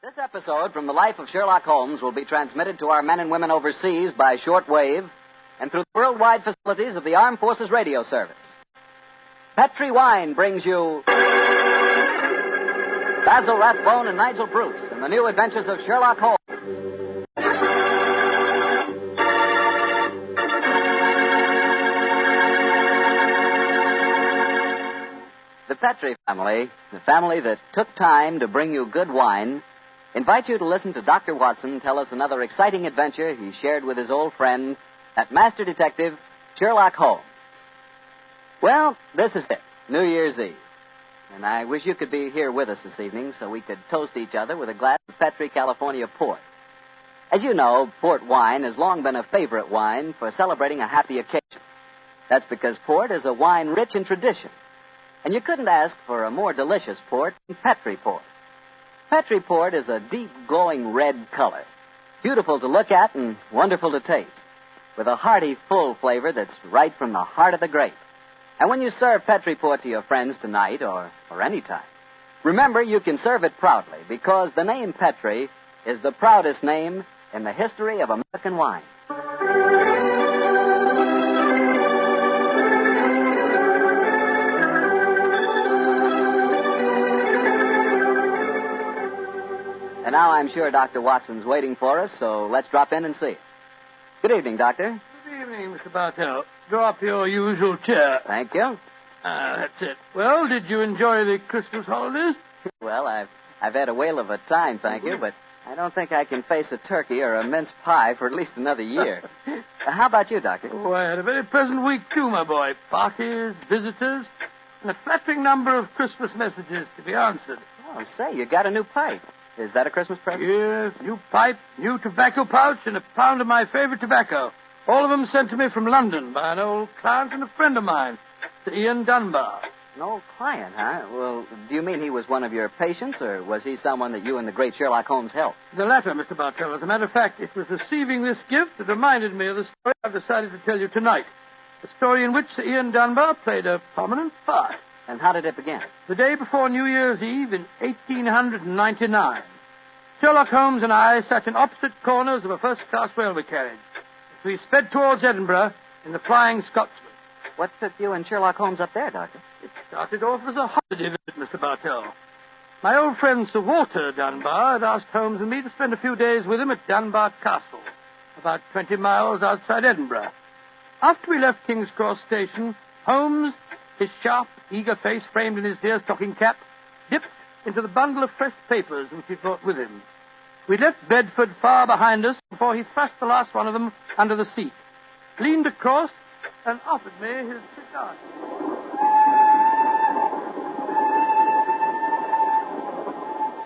This episode from the life of Sherlock Holmes will be transmitted to our men and women overseas by shortwave and through the worldwide facilities of the Armed Forces Radio Service. Petri Wine brings you Basil Rathbone and Nigel Bruce in the new adventures of Sherlock Holmes. The Petri family, the family that took time to bring you good wine, invite you to listen to Dr. Watson tell us another exciting adventure he shared with his old friend, that master detective, Sherlock Holmes. Well, this is it, New Year's Eve. And I wish you could be here with us this evening so we could toast each other with a glass of Petri California port. As you know, port wine has long been a favorite wine for celebrating a happy occasion. That's because port is a wine rich in tradition. And you couldn't ask for a more delicious port than Petri port. Petri port is a deep, glowing red color, beautiful to look at and wonderful to taste, with a hearty, full flavor that's right from the heart of the grape. And when you serve Petri port to your friends tonight or any time, remember you can serve it proudly because the name Petri is the proudest name in the history of American wine. And now I'm sure Dr. Watson's waiting for us, so let's drop in and see. Good evening, Doctor. Good evening, Mr. Bartell. Draw up your usual chair. Thank you. That's it. Well, did you enjoy the Christmas holidays? Well, I've had a whale of a time, thank you, but I don't think I can face a turkey or a mince pie for at least another year. How about you, Doctor? Oh, I had a very pleasant week, too, my boy. Parties, visitors, and a flattering number of Christmas messages to be answered. Oh, say, you got a new pipe. Is that a Christmas present? Yes, new pipe, new tobacco pouch, and a pound of my favorite tobacco. All of them sent to me from London by an old client and a friend of mine, Sir Ian Dunbar. An old client, huh? Well, do you mean he was one of your patients, or was he someone that you and the great Sherlock Holmes helped? The latter, Mr. Bartell. As a matter of fact, it was receiving this gift that reminded me of the story I've decided to tell you tonight. A story in which Sir Ian Dunbar played a prominent part. And how did it begin? The day before New Year's Eve in 1899, Sherlock Holmes and I sat in opposite corners of a first-class railway carriage. We sped towards Edinburgh in the Flying Scotsman. What took you and Sherlock Holmes up there, Doctor? It started off as a holiday visit, Mr. Bartell. My old friend Sir Walter Dunbar had asked Holmes and me to spend a few days with him at Dunbar Castle, about 20 miles outside Edinburgh. After we left King's Cross Station, Holmes, his sharp, eager face framed in his deerstalking cap, dipped into the bundle of fresh papers which he brought with him. We left Bedford far behind us before he thrust the last one of them under the seat, leaned across, and offered me his cigar.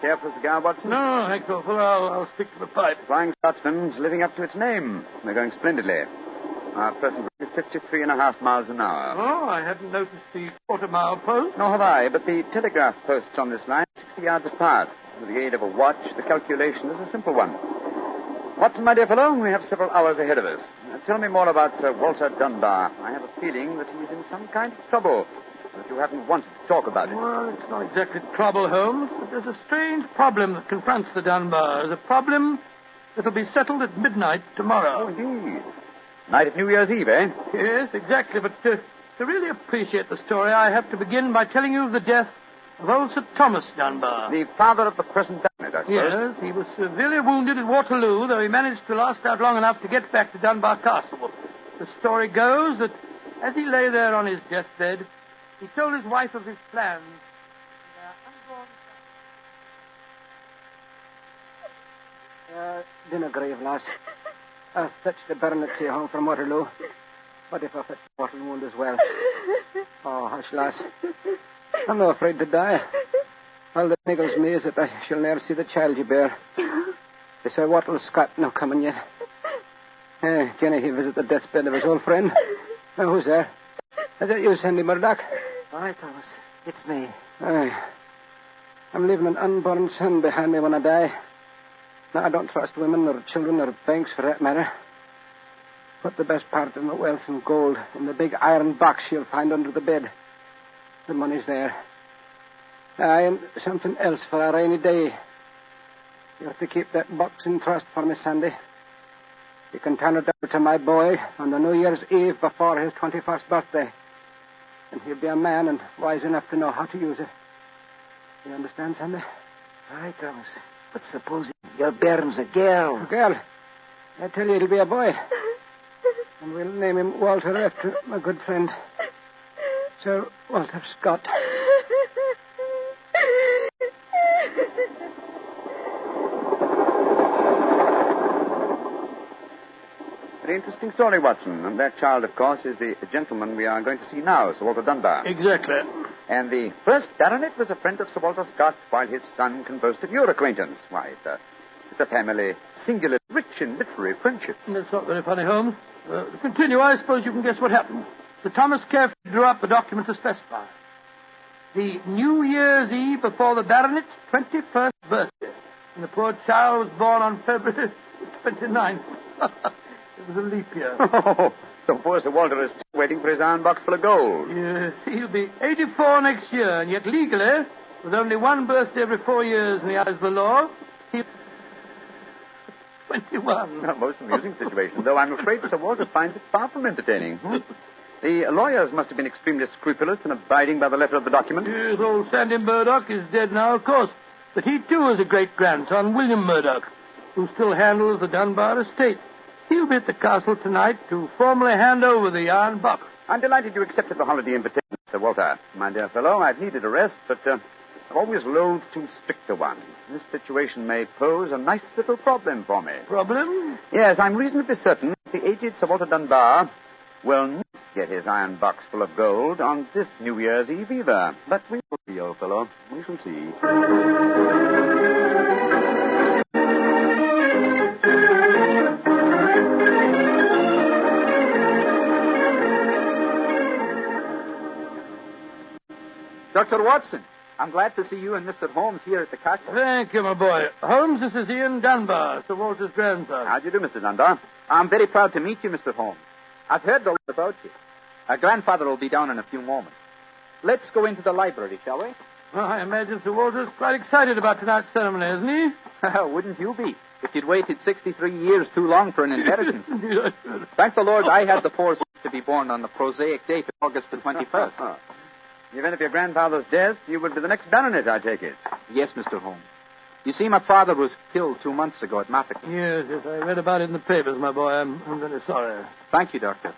Care for a cigar, Watson? No, thanks, awful. I'll stick to the pipe. Flying Scotsman's living up to its name. They're going splendidly. Our present rate is 53.5 miles an hour. Oh, I hadn't noticed the quarter-mile post. Nor have I, but the telegraph posts on this line are 60 yards apart. With the aid of a watch, the calculation is a simple one. Watson, my dear fellow, we have several hours ahead of us. Tell me more about Walter Dunbar. I have a feeling that he's in some kind of trouble, but you haven't wanted to talk about it. Well, it's not exactly trouble, Holmes, but there's a strange problem that confronts the Dunbars. A problem that'll be settled at midnight tomorrow. Oh, indeed. Night of New Year's Eve, eh? Yes, exactly. But to really appreciate the story, I have to begin by telling you of the death of old Sir Thomas Dunbar. The father of the present baronet, I suppose. Yes, he was severely wounded at Waterloo, though he managed to last out long enough to get back to Dunbar Castle. The story goes that as he lay there on his deathbed, he told his wife of his plans. Dinner grave, lass. I've fetched the baronet's here home from Waterloo. What if I fetch the mortal wound as well? Oh, hush, lass. I'm not afraid to die. All that niggles me is that I shall never see the child you bear. Is Sir Wattle Scott no coming yet? Jenny, he visit the deathbed of his old friend. Who's there? Is that you, Sandy Murdoch? Aye, Thomas. It's me. Aye. I'm leaving an unborn son behind me when I die. Now, I don't trust women or children or banks for that matter. Put the best part of my wealth and gold in the big iron box you'll find under the bed. The money's there. Aye, and something else for a rainy day. You're to keep that box in trust for me, Sandy. You can turn it over to my boy on the New Year's Eve before his 21st birthday. And he'll be a man and wise enough to know how to use it. You understand, Sandy? Aye, Thomas. But supposing your bairn's a girl. A girl. I tell you, it'll be a boy. And we'll name him Walter after my good friend, Sir Walter Scott. Very interesting story, Watson. And that child, of course, is the gentleman we are going to see now, Sir Walter Dunbar. Exactly. And the first baronet was a friend of Sir Walter Scott, while his son can boast of your acquaintance. Why, it's a family singularly rich in literary friendships. That's not very funny, Holmes. To continue, I suppose you can guess what happened. Sir Thomas carefully drew up a document to specify the New Year's Eve before the baronet's 21st birthday. And the poor child was born on February 29th. It was a leap year. Oh, so poor Sir Walter is still waiting for his iron box full of gold. Yes, he'll be 84 next year, and yet legally, with only one birthday every 4 years in the eyes of the law, he's 21. A most amusing situation, though I'm afraid Sir Walter finds it far from entertaining. The lawyers must have been extremely scrupulous in abiding by the letter of the document. Yes, old Sandy Murdoch is dead now, of course. But he, too, is a great-grandson, William Murdoch, who still handles the Dunbar estate. He'll be at the castle tonight to formally hand over the iron box. I'm delighted you accepted the holiday invitation, Sir Walter. My dear fellow, I've needed a rest, but I've always loathed too strict a one. This situation may pose a nice little problem for me. Problem? Yes, I'm reasonably certain that the aged Sir Walter Dunbar will not get his iron box full of gold on this New Year's Eve either. But we will see, old fellow. We shall see. Dr. Watson, I'm glad to see you and Mr. Holmes here at the castle. Thank you, my boy. Holmes, this is Ian Dunbar, Sir Walter's grandson. How do you do, Mr. Dunbar? I'm very proud to meet you, Mr. Holmes. I've heard a lot about you. Our grandfather will be down in a few moments. Let's go into the library, shall we? Well, I imagine Sir Walter's quite excited about tonight's ceremony, isn't he? Wouldn't you be, if you'd waited 63 years too long for an inheritance? Thank the Lord I had the foresight to be born on the prosaic date of August the 21st. In the event of your grandfather's death, you would be the next baronet, I take it. Yes, Mr. Holmes. You see, my father was killed 2 months ago at Mafeking. Yes, I read about it in the papers, my boy. I'm very sorry. Thank you, Doctor.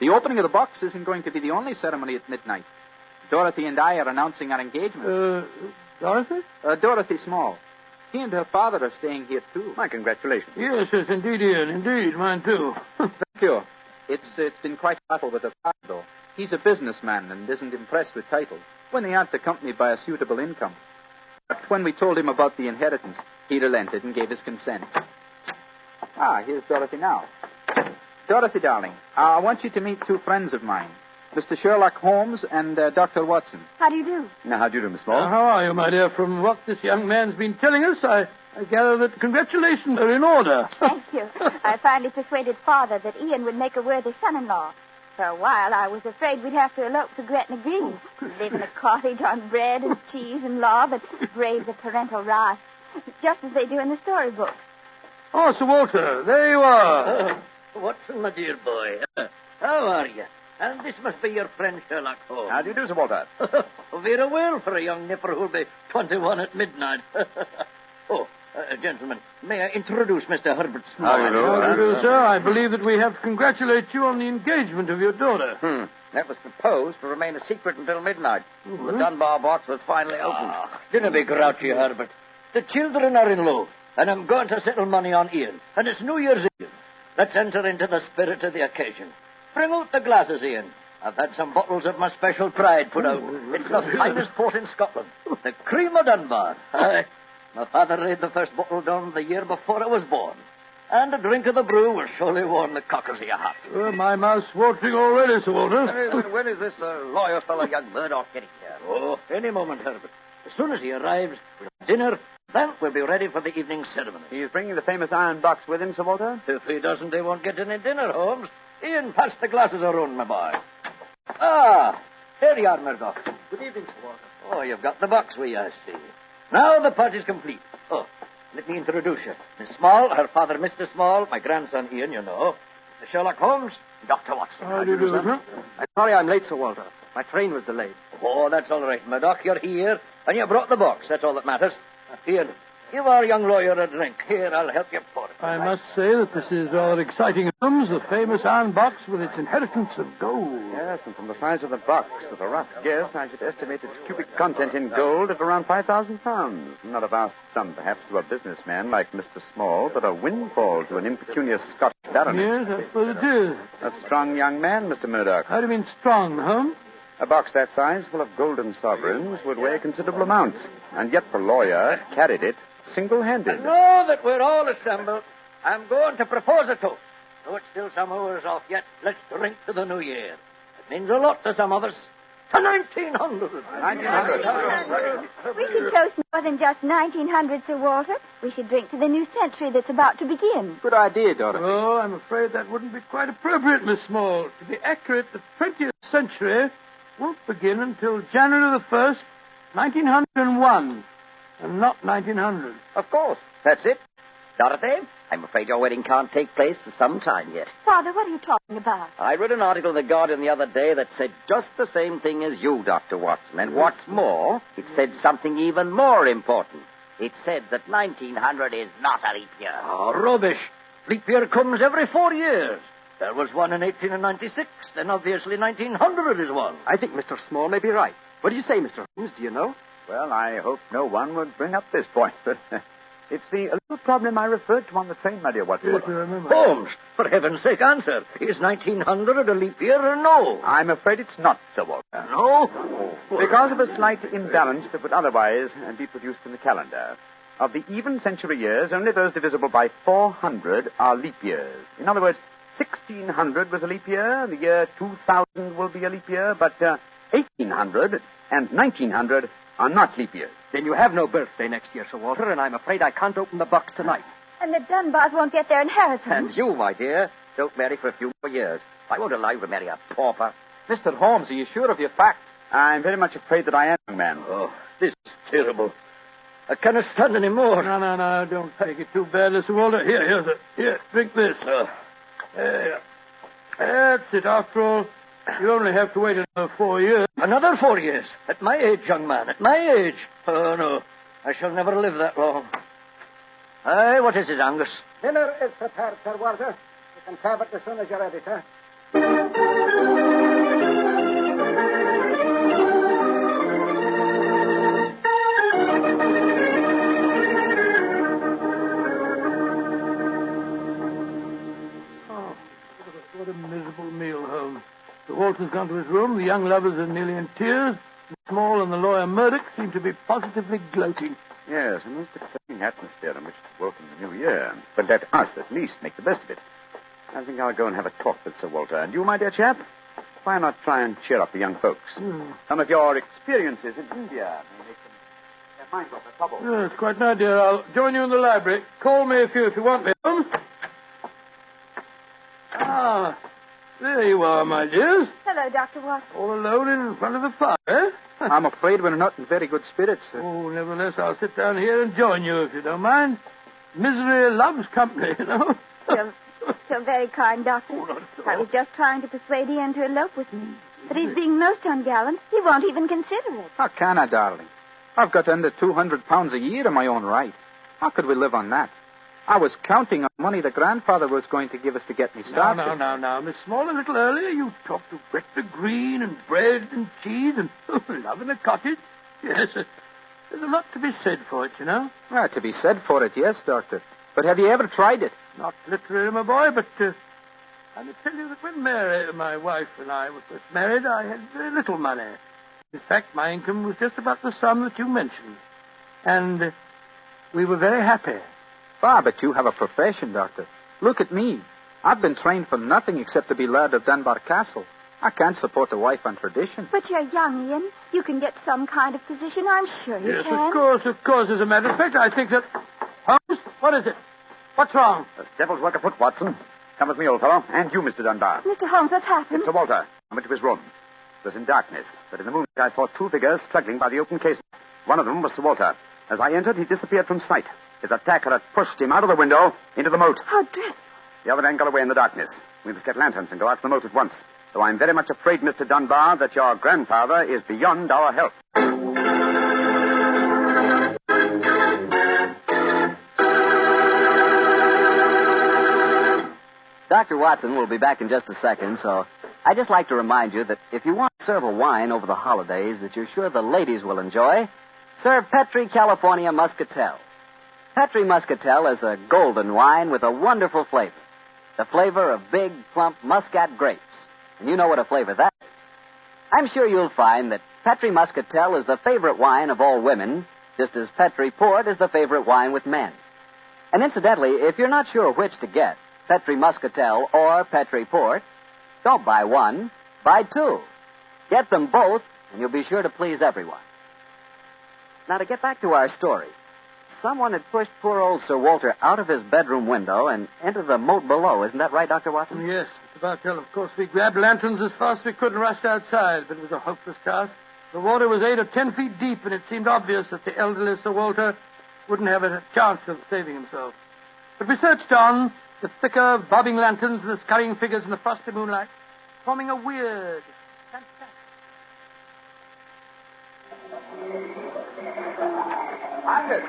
The opening of the box isn't going to be the only ceremony at midnight. Dorothy and I are announcing our engagement. Dorothy? Dorothy Small. She and her father are staying here, too. My congratulations. Yes, indeed, Ian. Indeed, mine, too. Thank you. It's been quite a battle with her father, though. He's a businessman and isn't impressed with titles when they aren't accompanied by a suitable income. But when we told him about the inheritance, he relented and gave his consent. Here's Dorothy now. Dorothy, darling, I want you to meet 2 friends of mine, Mr. Sherlock Holmes and Dr. Watson. How do you do? Now, how do you do, Miss Small? How are you, my dear? From what this young man's been telling us, I gather that congratulations are in order. Thank you. I finally persuaded Father that Ian would make a worthy son-in-law. For a while, I was afraid we'd have to elope to Gretna Green, live in a cottage on bread and cheese and law, but brave the parental wrath, just as they do in the storybooks. Oh, Sir Walter, there you are. Watson, my dear boy. How are you? And this must be your friend Sherlock Holmes. How do you do, Sir Walter? Very well for a young nipper who'll be 21 at midnight. Gentlemen, may I introduce Mr. Herbert Small? How do you do? How do you do, sir? I believe that we have to congratulate you on the engagement of your daughter. That was supposed to remain a secret until midnight. The Dunbar box was finally opened. Didn't be grouchy, Herbert. The children are in love, and I'm going to settle money on Ian. And it's New Year's Eve. Let's enter into the spirit of the occasion. Bring out the glasses, Ian. I've had some bottles of my special pride put out. It's the finest port in Scotland. The cream of Dunbar. Aye. My father laid the first bottle down the year before I was born. And a drink of the brew will surely warm the cockles of your heart. My mouth's watering already, Sir Walter. When is this lawyer fellow, young Murdoch, getting here? Oh, any moment, Herbert. As soon as he arrives, we'll have dinner. Then we'll be ready for the evening ceremony. He's bringing the famous iron box with him, Sir Walter? If he doesn't, they won't get any dinner, Holmes. Ian, pass the glasses around, my boy. Here you are, Murdoch. Good evening, Sir Walter. Oh, you've got the box with you, I see. Now the party's complete. Oh, let me introduce you. Miss Small, her father, Mr. Small, my grandson Ian, you know. Mr. Sherlock Holmes, Dr. Watson. How do you do, sir? I'm sorry I'm late, Sir Walter. My train was delayed. Oh, that's all right, Murdoch. You're here, and you brought the box. That's all that matters. Ian, give our young lawyer a drink. Here, I'll help you pour it. I must say that this is rather exciting, Holmes. The famous iron box with its inheritance of gold. Yes, and from the size of the box, at a rough guess, I should estimate its cubic content in gold at around 5,000 pounds. Not a vast sum, perhaps, to a businessman like Mr. Small, but a windfall to an impecunious Scotch baronet. Yes, I suppose it is. A strong young man, Mr. Murdoch. How do you mean strong, Holmes? A box that size, full of golden sovereigns, would weigh a considerable amount. And yet the lawyer carried it single-handed. Now that we're all assembled, I'm going to propose a toast. Though it's still some hours off yet, let's drink to the new year. It means a lot to some of us. To 1900. 1900. We should toast more than just 1900, Sir Walter. We should drink to the new century that's about to begin. Good idea, Dorothy. Oh, I'm afraid that wouldn't be quite appropriate, Miss Small. To be accurate, the 20th century won't begin until January the 1st, 1901, and not 1900. Of course. That's it. Dorothy, I'm afraid your wedding can't take place for some time yet. Father, what are you talking about? I read an article in The Guardian the other day that said just the same thing as you, Dr. Watson. And what's more, it said something even more important. It said that 1900 is not a leap year. Oh, rubbish. Leap year comes every 4 years. There was one in 1896. Then obviously 1900 is one. I think Mr. Small may be right. What do you say, Mr. Holmes? Do you know? Well, I hope no one would bring up this point, but it's the little problem I referred to on the train, my dear Watson. Yes, I remember. Holmes, for heaven's sake, answer. Is 1900 a leap year or no? I'm afraid it's not, Sir Walter. No? Because of a slight imbalance that would otherwise be produced in the calendar. Of the even century years, only those divisible by 400 are leap years. In other words, 1600 was a leap year, the year 2000 will be a leap year, but 1800 and 1900 are not leap years. Then you have no birthday next year, Sir Walter, and I'm afraid I can't open the box tonight. And the Dunbars won't get their inheritance. And you, my dear, don't marry for a few more years. I won't allow you to marry a pauper. Mr. Holmes, are you sure of your facts? I'm very much afraid that I am, young man. Oh, this is terrible. I cannot stand any more. No, don't take it too badly, Sir Walter. Here, drink this. There. That's it. After all, you only have to wait another 4 years. Another 4 years? At my age, young man, at my age. Oh, no. I shall never live that long. Aye, what is it, Angus? Dinner is prepared, Sir Walter. You can serve it as soon as you're ready, sir. What a miserable meal, Holmes. Sir Walter's gone to his room. The young lovers are nearly in tears. Small and the lawyer Murdoch seem to be positively gloating. Yes, a most exciting atmosphere in which to welcome the new year. But let us, at least, make the best of it. I think I'll go and have a talk with Sir Walter. And you, my dear chap, why not try and cheer up the young folks? Some of your experiences in India may make them their minds off the trouble. Yes, quite an idea. I'll join you in the library. Call me if you want me, Holmes. Ah, there you are, my dears. Hello, Dr. Watson. All alone in front of the fire, eh? I'm afraid we're not in very good spirits, sir. Oh, nevertheless, I'll sit down here and join you, if you don't mind. Misery loves company, you know. So very kind, Doctor. I was just trying to persuade Ian to elope with me. But he's being most ungallant. He won't even consider it. How can I, darling? I've got under 200 pounds a year in my own right. How could we live on that? I was counting on money the grandfather was going to give us to get me started. Now, Miss Small, a little earlier you talked of Gretna Green and bread and cheese and love in a cottage. Yes, there's a lot to be said for it, you know. Well, to be said for it, yes, Doctor. But have you ever tried it? Not literally, my boy, but I may tell you that when Mary, my wife, and I were first married, I had very little money. In fact, my income was just about the sum that you mentioned. And we were very happy. Ah, but you have a profession, Doctor. Look at me. I've been trained for nothing except to be Laird of Dunbar Castle. I can't support a wife on tradition. But you're young, Ian. You can get some kind of position, I'm sure you yes, can. Of course. As a matter of fact, I think that... Holmes, what is it? What's wrong? There's devil's work afoot, Watson. Come with me, old fellow. And you, Mr. Dunbar. Mr. Holmes, what's happened? It's Sir Walter. I went to his room. It was in darkness, but in the moonlight I saw two figures struggling by the open casement. One of them was Sir Walter. As I entered, he disappeared from sight. His attacker had pushed him out of the window into the moat. How dreadful. The other end got away in the darkness. We must get lanterns and go out to the moat at once. Though I'm very much afraid, Mr. Dunbar, that your grandfather is beyond our help. Dr. Watson will be back in just a second, so I'd just like to remind you that if you want to serve a wine over the holidays that you're sure the ladies will enjoy, serve Petri California Muscatel. Petri Muscatel is a golden wine with a wonderful flavor. The flavor of big, plump Muscat grapes. And you know what a flavor that is. I'm sure you'll find that Petri Muscatel is the favorite wine of all women, just as Petri Port is the favorite wine with men. And incidentally, if you're not sure which to get, Petri Muscatel or Petri Port, don't buy one, buy two. Get them both, and you'll be sure to please everyone. Now, to get back to our story, someone had pushed poor old Sir Walter out of his bedroom window and into the moat below. Isn't that right, Dr. Watson? Yes, Mr. Bartell. Of course, we grabbed lanterns as fast as we could and rushed outside, but it was a hopeless task. The water was 8 or 10 feet deep, and it seemed obvious that the elderly Sir Walter wouldn't have a chance of saving himself. But we searched on, the thicker, bobbing lanterns and the scurrying figures in the frosty moonlight, forming a weird, fantastic... Angus,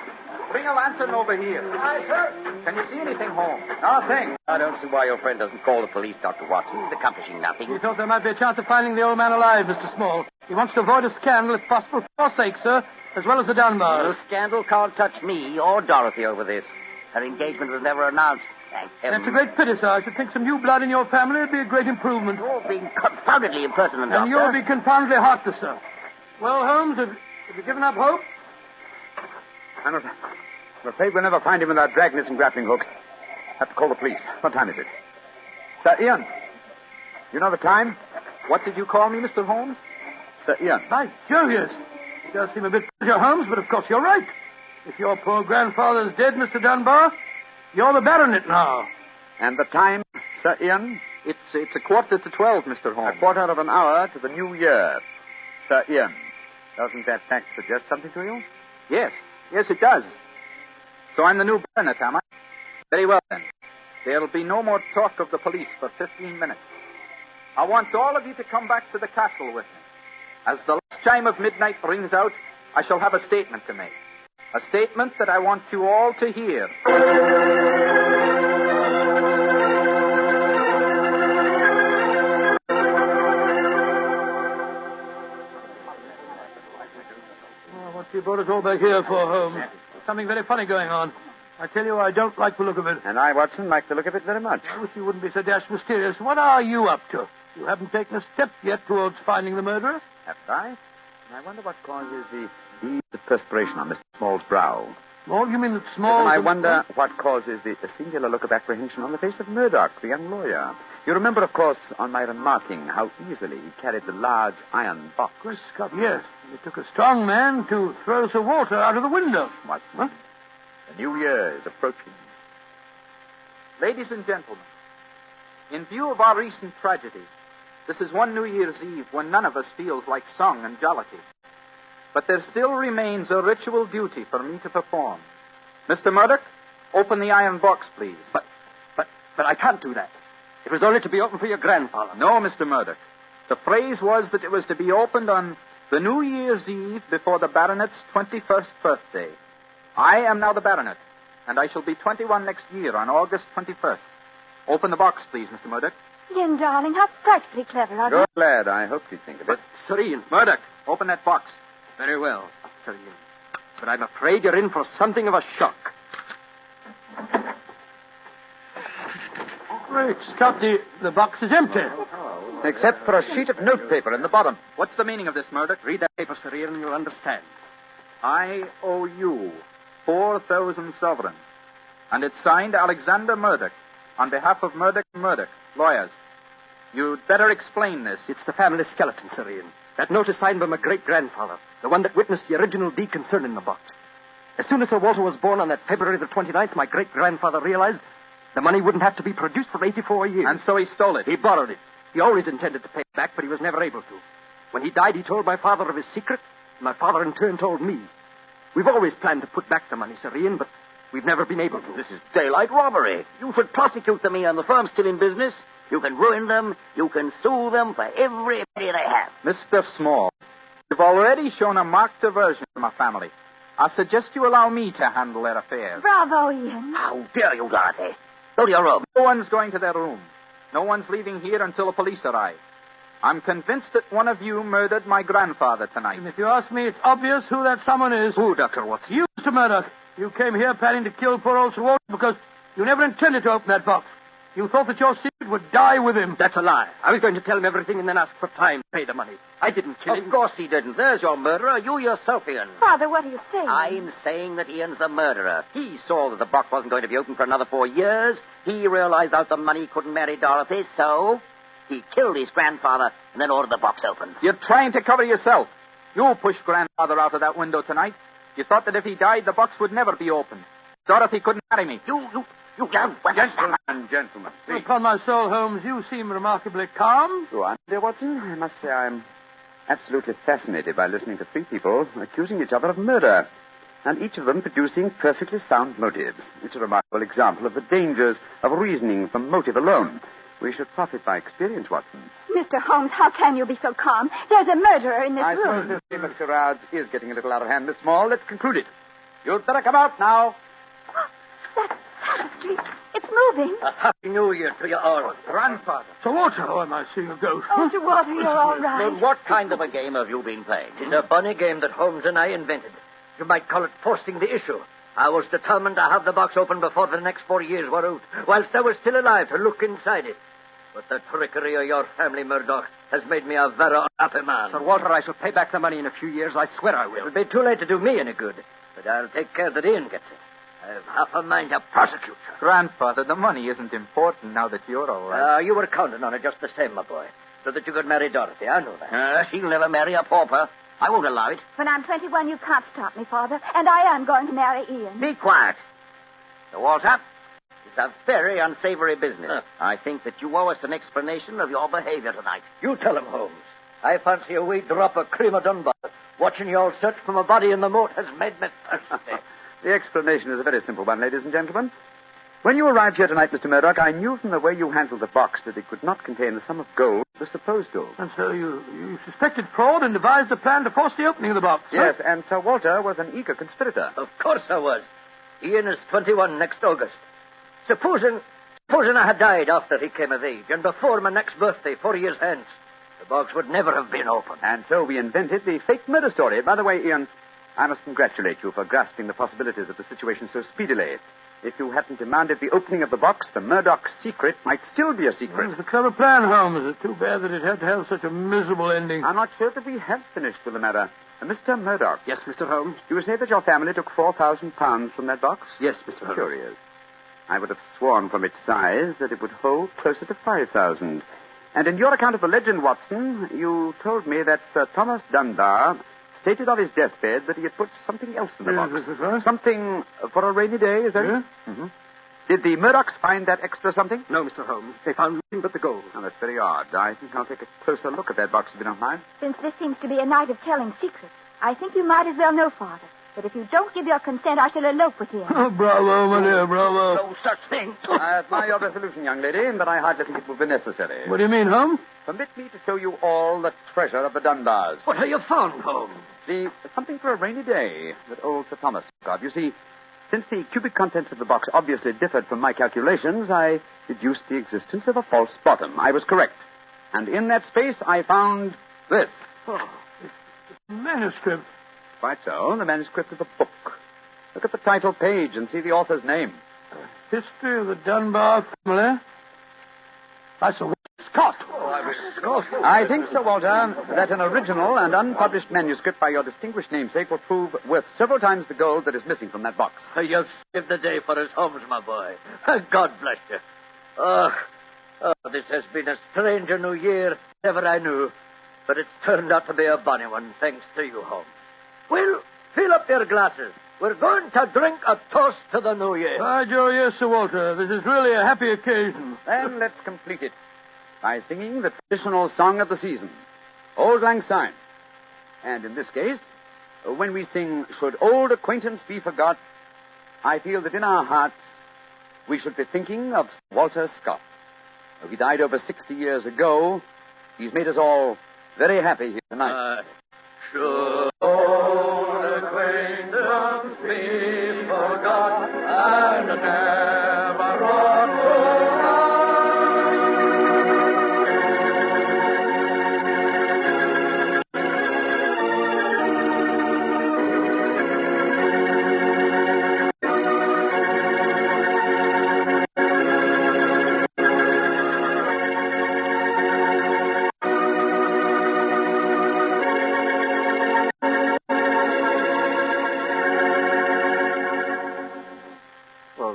bring a lantern over here. Aye, sir. Can you see anything, Holmes? Nothing. I don't see why your friend doesn't call the police, Dr. Watson. He's accomplishing nothing. We thought there might be a chance of finding the old man alive, Mr. Small. He wants to avoid a scandal, if possible, for your sake, sir, as well as the Dunbars. The scandal can't touch me or Dorothy over this. Her engagement was never announced. Thank heaven. That's a great pity, sir. I should think some new blood in your family would be a great improvement. You're being confoundedly impertinent, Doctor. And you'll be confoundedly heartless, sir. Well, Holmes, have you given up hope? I'm afraid we'll never find him without dragnets and grappling hooks. Have to call the police. What time is it? Sir Ian. You know the time? What did you call me, Mr. Holmes? Sir Ian. By Jove, yes. It does seem a bit pressure, Holmes, but of course you're right. If your poor grandfather's dead, Mr. Dunbar, you're the baronet now. And the time, Sir Ian? It's 11:45, Mr. Holmes. A quarter of an hour to the new year. Sir Ian, doesn't that fact suggest something to you? Yes, it does. So I'm the new baronet, am I? Very well, then. There'll be no more talk of the police for 15 minutes. I want all of you to come back to the castle with me. As the last chime of midnight rings out, I shall have a statement to make. A statement that I want you all to hear. What you brought us all back here for, Holmes? There's something very funny going on. I tell you, I don't like the look of it. And I, Watson, like the look of it very much. I wish you wouldn't be so dashed mysterious. What are you up to? You haven't taken a step yet towards finding the murderer. Haven't I? And I wonder what causes the beads of perspiration on Mr. Small's brow. Small? You mean that Small... And I wonder what causes the singular look of apprehension on the face of Murdoch, the young lawyer. You remember, of course, on my remarking how easily he carried the large iron box. Good Scott, yes. It took a strong man to throw Sir Walter out of the window. Watson, huh? The new year is approaching. Ladies and gentlemen, in view of our recent tragedy, this is one New Year's Eve when none of us feels like song and jollity. But there still remains a ritual duty for me to perform. Mr. Murdoch, open the iron box, please. But I can't do that. It was only to be opened for your grandfather. No, Mr. Murdoch. The phrase was that it was to be opened on the New Year's Eve before the baronet's 21st birthday. I am now the baronet, and I shall be 21 next year on August 21st. Open the box, please, Mr. Murdoch. Ian, darling, how frightfully clever of you. Good lad. I hope you'd think of it. Sir Ian. Murdoch, open that box. Very well, Sir Ian. But I'm afraid you're in for something of a shock. Great Scott, the box is empty. Except for a sheet of notepaper in the bottom. What's the meaning of this, Murdoch? Read that paper, Sir Ian, and you'll understand. I owe you 4,000 sovereigns. And it's signed Alexander Murdoch, on behalf of Murdoch & Murdoch, lawyers. You'd better explain this. It's the family skeleton, Sir Ian. That note is signed by my great-grandfather, the one that witnessed the original deed concerning the box. As soon as Sir Walter was born on that February the 29th, my great-grandfather realized the money wouldn't have to be produced for 84 years. And so he stole it. He borrowed it. He always intended to pay it back, but he was never able to. When he died, he told my father of his secret, and my father in turn told me. We've always planned to put back the money, Sir Ian, but We've never been able to. This is daylight robbery. You should prosecute them, Ian. The firm's still in business. You can ruin them. You can sue them for every penny they have. Mr. Small, you've already shown a marked aversion to my family. I suggest you allow me to handle their affairs. Bravo, Ian. How dare you, Dorothy? Go to your room. No one's going to their room. No one's leaving here until the police arrive. I'm convinced that one of you murdered my grandfather tonight. And if you ask me, it's obvious who that someone is. Who, Dr. Watson? You, Mr. Murdoch. You came here planning to kill poor old Sir Walter because you never intended to open that box. You thought that your secret would die with him. That's a lie. I was going to tell him everything and then ask for time to pay the money. I didn't kill him. Of course he didn't. There's your murderer. You yourself, Ian. Father, what are you saying? I'm saying that Ian's the murderer. He saw that the box wasn't going to be open for another 4 years. He realized out the money couldn't marry Dorothy, so he killed his grandfather and then ordered the box open. You're trying to cover yourself. You pushed grandfather out of that window tonight. You thought that if he died, the box would never be opened. Dorothy couldn't marry me. You can't... Gentlemen, please. Upon my soul, Holmes, you seem remarkably calm. Go on, dear Watson. I must say I'm absolutely fascinated by listening to three people accusing each other of murder, and each of them producing perfectly sound motives. It's a remarkable example of the dangers of reasoning from motive alone. We should profit by experience, Watson. Mr. Holmes, how can you be so calm? There's a murderer in this I suppose room. this game of charades is getting a little out of hand, Miss Small. Let's conclude it. You'd better come out now. That tapestry, it's moving. A happy New Year to you all. Grandfather. Sir Walter, oh, am I seeing a ghost? Oh, Sir Walter, you're all right. Well, what kind of a game have you been playing? It's a funny game that Holmes and I invented. You might call it forcing the issue. I was determined to have the box open before the next 4 years were out, whilst I was still alive to look inside it. But the trickery of your family, Murdoch, has made me a very unhappy man. Sir Walter, I shall pay back the money in a few years. I swear I will. It'll be too late to do me any good, but I'll take care that Ian gets it. I've half a mind to prosecute you. Grandfather, the money isn't important now that you're all right. You were counting on it just the same, my boy, so that you could marry Dorothy. I know that. She'll never marry a pauper. I won't allow it. When I'm 21, you can't stop me, Father. And I am going to marry Ian. Be quiet. Sir Walter, it's a very unsavory business. I think that you owe us an explanation of your behavior tonight. You tell him, Holmes. I fancy a wee drop of cream of Dunbar. Watching you all search for my body in the moat has made me thirsty. The explanation is a very simple one, ladies and gentlemen. When you arrived here tonight, Mr. Murdoch, I knew from the way you handled the box that it could not contain the sum of gold it was supposed to. And so you suspected fraud and devised a plan to force the opening of the box. Yes, and Sir Walter was an eager conspirator. Of course I was. Ian is 21 next August. Supposing I had died after he came of age and before my next birthday, 4 years hence, the box would never have been opened. And so we invented the fake murder story. By the way, Ian, I must congratulate you for grasping the possibilities of the situation so speedily. If you hadn't demanded the opening of the box, the Murdoch secret might still be a secret. Well, it's a clever plan, Holmes. It's too bad that it had to have such a miserable ending. I'm not sure that we have finished with the matter. Mr. Murdoch. Yes, Mr. Holmes? You say that your family took £4,000 from that box? Yes, Mr. Holmes. Curious. I would have sworn from its size that it would hold closer to 5,000. And in your account of the legend, Watson, you told me that Sir Thomas Dunbar stated on his deathbed that he had put something else in the box. Yes, that's right. Something for a rainy day, is that Yeah. it? Mm-hmm. Did the Murdochs find that extra something? No, Mr. Holmes. They found nothing but the gold. Oh, that's very odd. I think I'll take a closer look at that box if you don't mind. Since this seems to be a night of telling secrets, I think you might as well know, Father, that if you don't give your consent, I shall elope with him. Oh, bravo, my dear, bravo. No such thing. I admire your resolution, young lady, but I hardly think it will be necessary. What do you mean, Holmes? Permit me to show you all the treasure of the Dunbars. What have you found, Holmes? Something for a rainy day that old Sir Thomas spoke of. You see, since the cubic contents of the box obviously differed from my calculations, I deduced the existence of a false bottom. I was correct. And in that space, I found this. Oh, it's a manuscript. Quite so, the manuscript of a book. Look at the title page and see the author's name. History of the Dunbar family. By Sir Walter Scott. I think, Sir Walter, that an original and unpublished manuscript by your distinguished namesake will prove worth several times the gold that is missing from that box. You've saved the day for us, Holmes, my boy. God bless you. Oh, this has been a stranger New Year than ever I knew. But it's turned out to be a bonny one, thanks to you, Holmes. Well, fill up your glasses. We're going to drink a toast to the New Year. By Joe, yes, Sir Walter. This is really a happy occasion. Then let's complete it by singing the traditional song of the season, Auld Lang Syne. And in this case, when we sing, Should Old Acquaintance Be Forgot, I feel that in our hearts we should be thinking of Sir Walter Scott. Though he died over 60 years ago, he's made us all very happy here tonight. Should old acquaintance be forgot and never on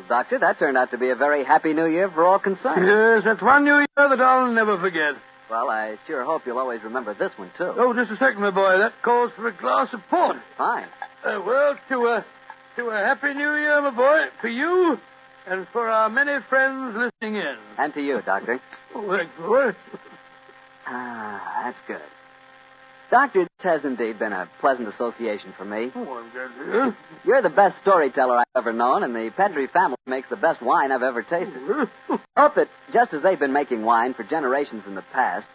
Doctor, that turned out to be a very happy new year for all concerned. Yes, that's one new year that I'll never forget. Well, I sure hope you'll always remember this one, too. Oh, just a second, my boy. That calls for a glass of port. Fine. Well, to a happy new year, my boy, for you and for our many friends listening in. And to you, Doctor. Oh, thanks, boy. That's good. Doctor, this has indeed been a pleasant association for me. Oh, I'm glad to hear. You're the best storyteller I've ever known, and the Petrie family makes the best wine I've ever tasted. I hope that, just as they've been making wine for generations in the past,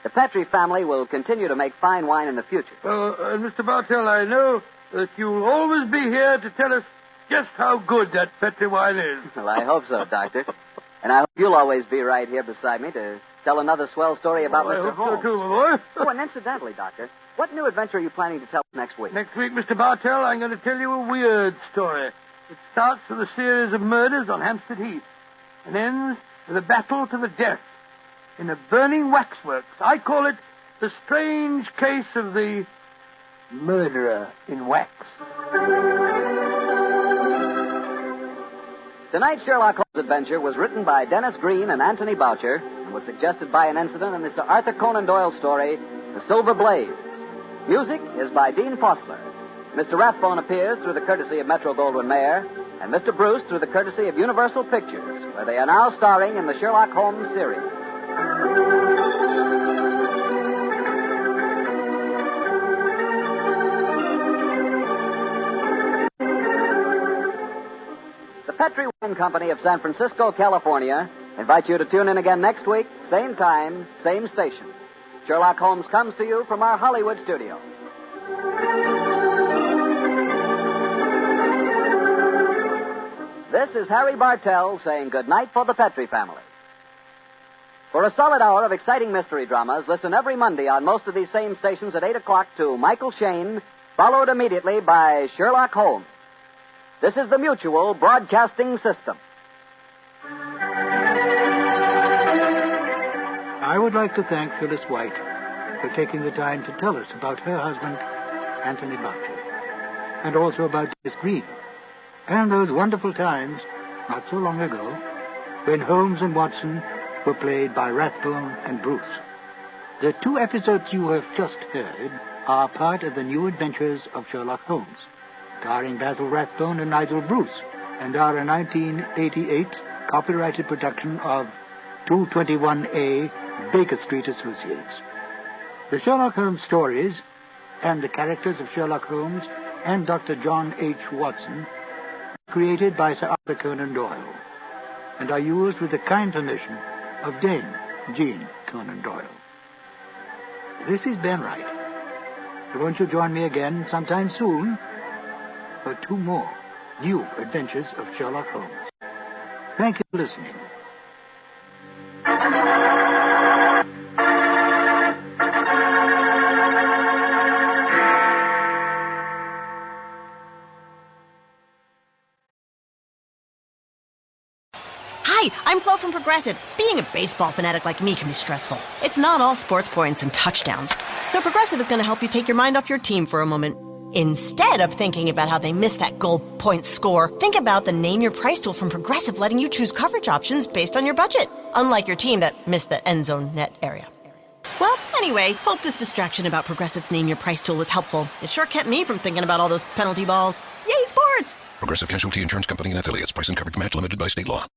the Petrie family will continue to make fine wine in the future. Well, Mr. Bartell, I know that you'll always be here to tell us just how good that Petrie wine is. Well, I hope so, Doctor. And I hope you'll always be right here beside me to tell another swell story about Mr. I Holmes. hope so, too, my boy. Oh, and incidentally, Doctor, what new adventure are you planning to tell next week? Next week, Mr. Bartell, I'm going to tell you a weird story. It starts with a series of murders on Hampstead Heath and ends with a battle to the death in a burning waxworks. I call it the strange case of the murderer in wax. Tonight's Sherlock Holmes adventure was written by Dennis Green and Anthony Boucher and was suggested by an incident in the Sir Arthur Conan Doyle story, The Silver Blaze. Music is by Dean Fossler. Mr. Rathbone appears through the courtesy of Metro-Goldwyn-Mayer, and Mr. Bruce through the courtesy of Universal Pictures, where they are now starring in the Sherlock Holmes series. The Petrie Wine Company of San Francisco, California, invites you to tune in again next week, same time, same station. Sherlock Holmes comes to you from our Hollywood studio. This is Harry Bartell saying goodnight for the Petrie family. For a solid hour of exciting mystery dramas, listen every Monday on most of these same stations at 8 o'clock to Michael Shayne, followed immediately by Sherlock Holmes. This is the Mutual Broadcasting System. I would like to thank Phyllis White for taking the time to tell us about her husband, Anthony Boucher, and also about Dennis Green, and those wonderful times, not so long ago, when Holmes and Watson were played by Rathbone and Bruce. The 2 episodes you have just heard are part of the new adventures of Sherlock Holmes, starring Basil Rathbone and Nigel Bruce, and are a 1988 copyrighted production of 221A Baker Street Associates. The Sherlock Holmes stories and the characters of Sherlock Holmes and Dr. John H. Watson are created by Sir Arthur Conan Doyle and are used with the kind permission of Dame Jean Conan Doyle. This is Ben Wright. So won't you join me again sometime soon for 2 more new adventures of Sherlock Holmes. Thank you for listening. Hi, I'm Flo from Progressive. Being a baseball fanatic like me can be stressful. It's not all sports points and touchdowns. So Progressive is going to help you take your mind off your team for a moment. Instead of thinking about how they missed that goal point score, think about the Name Your Price tool from Progressive, letting you choose coverage options based on your budget, unlike your team that missed the end zone net area. Well, anyway, hope this distraction about Progressive's Name Your Price tool was helpful. It sure kept me from thinking about all those penalty balls. Yay, sports! Progressive Casualty Insurance Company and affiliates. Price and coverage match limited by state law.